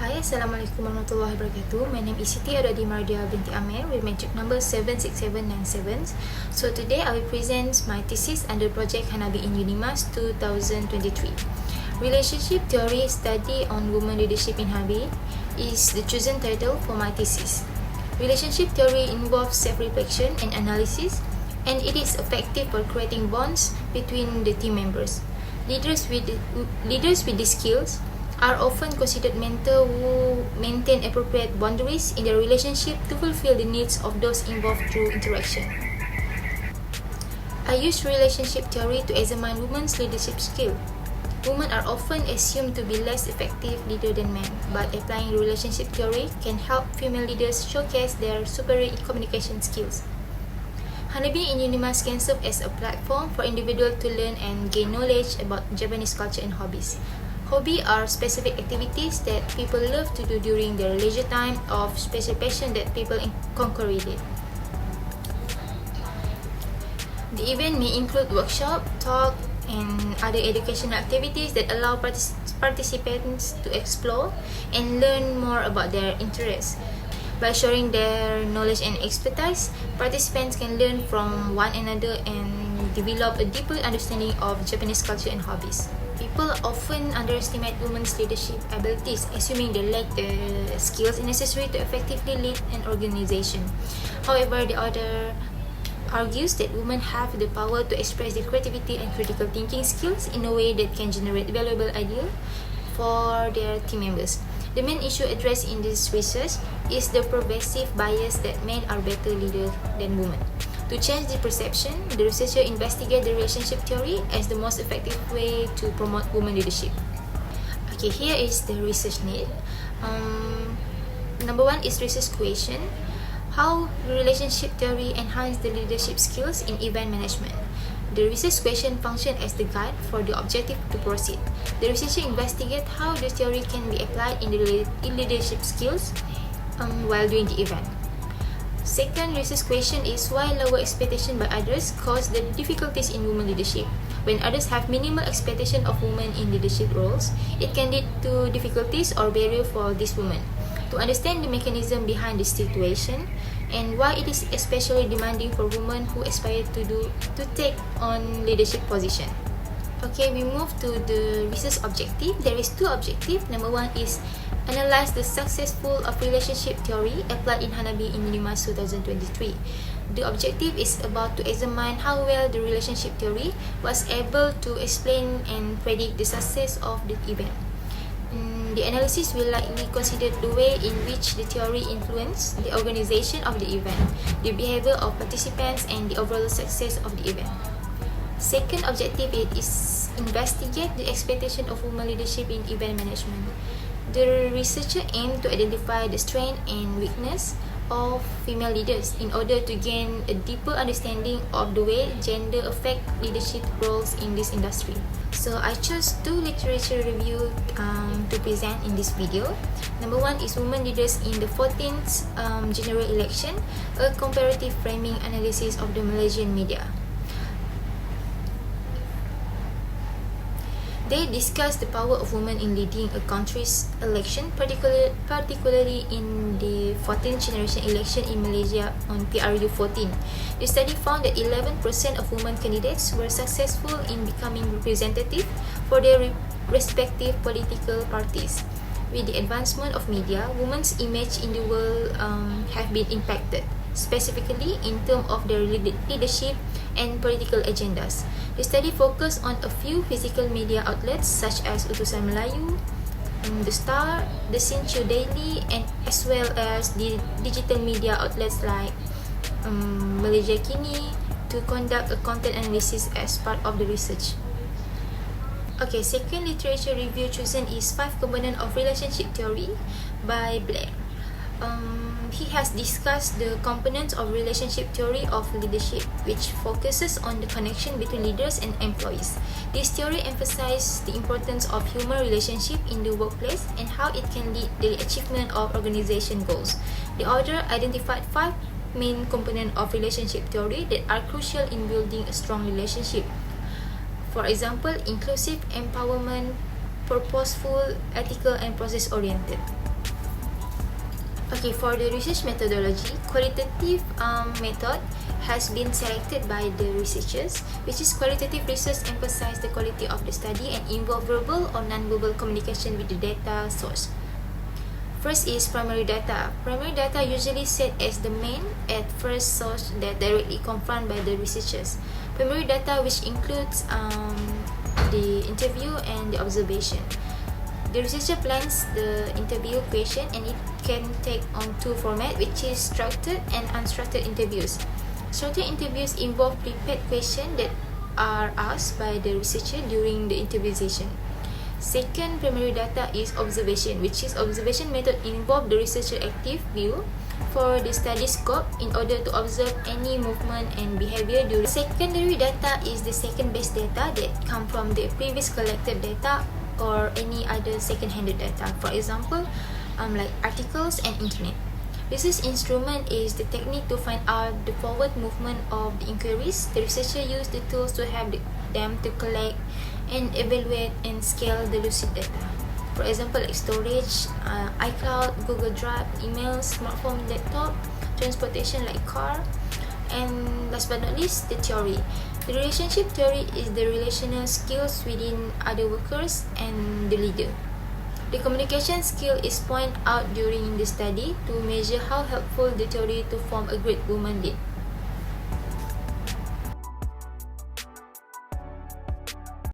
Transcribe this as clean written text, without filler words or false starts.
Hi, Assalamualaikum warahmatullahi wabarakatuh. My name is Siti Adadi Mardia binti Amir with metric number 76797. So today I will present my thesis under project Hanabi In UNIMAS 2023. Relationship Theory Study on Women Leadership in Hanabi is the chosen title for my thesis. Relationship theory involves self-reflection and analysis, and it is effective for creating bonds between the team members. Leaders with these skills are often considered mentors who maintain appropriate boundaries in their relationship to fulfill the needs of those involved through interaction. I use relationship theory to examine women's leadership skill. Women are often assumed to be less effective leaders than men, but applying relationship theory can help female leaders showcase their superior communication skills. Hanabi In UNIMAS can serve as a platform for individuals to learn and gain knowledge about Japanese culture and hobbies. Hobbies are specific activities that people love to do during their leisure time of special passion that people concurrent. The event may include workshops, talk, and other educational activities that allow participants to explore and learn more about their interests. By sharing their knowledge and expertise, participants can learn from one another and develop a deeper understanding of Japanese culture and hobbies. People often underestimate women's leadership abilities, assuming they lack the skills necessary to effectively lead an organization. However, the author argues that women have the power to express their creativity and critical thinking skills in a way that can generate valuable ideas for their team members. The main issue addressed in this research is the pervasive bias that men are better leaders than women. To change the perception, the researcher investigated the relationship theory as the most effective way to promote women leadership. Okay, here is the research need. Number one is research question. How relationship theory enhance the leadership skills in event management? The research question functions as the guide for the objective to proceed. The researcher investigates how the theory can be applied in the leadership skills while doing the event. Second research question is why lower expectation by others cause the difficulties in women leadership. When others have minimal expectation of women in leadership roles, it can lead to difficulties or barrier for these women. To understand the mechanism behind this situation and why it is especially demanding for women who aspire to take on leadership position. Okay, we move to the research objective. There is two objectives. Number one is analyze the successful of relationship theory applied in Hanabi In UNIMAS 2023. The objective is about to examine how well the relationship theory was able to explain and predict the success of the event. The analysis will likely consider the way in which the theory influenced the organization of the event, the behavior of participants, and the overall success of the event. Second objective is investigate the expectation of women leadership in event management. The researcher aimed to identify the strength and weakness of female leaders in order to gain a deeper understanding of the way gender affect leadership roles in this industry. So I chose two literature reviews to present in this video. Number one is Women Leaders in the 14th General Election, a comparative framing analysis of the Malaysian media. They discuss the power of women in leading a country's election, particularly in the 14th generation election in Malaysia on PRU 14. The study found that 11% of women candidates were successful in becoming representative for their respective political parties. With the advancement of media, women's image in the world have been impacted, specifically in terms of their leadership and political agendas. The study focused on a few physical media outlets such as Utusan Melayu, The Star, The Sinchu Daily, and as well as the digital media outlets like Malaysia Kini to conduct a content analysis as part of the research. Okay, second literature review chosen is 5 Components of Relationship Theory by Blair. He has discussed the components of relationship theory of leadership, which focuses on the connection between leaders and employees. This theory emphasizes the importance of human relationship in the workplace and how it can lead to the achievement of organization goals. The author identified 5 main components of relationship theory that are crucial in building a strong relationship. For example, inclusive, empowerment, purposeful, ethical, and process-oriented. Okay, for the research methodology, qualitative method has been selected by the researchers, which is qualitative research emphasize the quality of the study and involve verbal or non-verbal communication with the data source. First is primary data. Primary data usually set as the main at first source that directly confirmed by the researchers. Primary data which includes the interview and the observation. The researcher plans the interview question and it can take on two formats, which is structured and unstructured interviews. Structured interviews involve prepared questions that are asked by the researcher during the interview session. Second primary data is observation, which is observation method involve the researcher active view for the study scope in order to observe any movement and behavior during. Secondary data is the second best data that come from the previous collected data or any other second-handed data. For example, like articles and internet. Research instrument is the technique to find out the forward movement of the inquiries. The researcher use the tools to help them to collect and evaluate and scale the lucid data. For example, like storage, iCloud, Google Drive, email, smartphone, laptop, transportation like car, and last but not least, the theory. The relationship theory is the relational skills within other workers and the leader. The communication skill is pointed out during the study to measure how helpful the theory to form a great woman lead.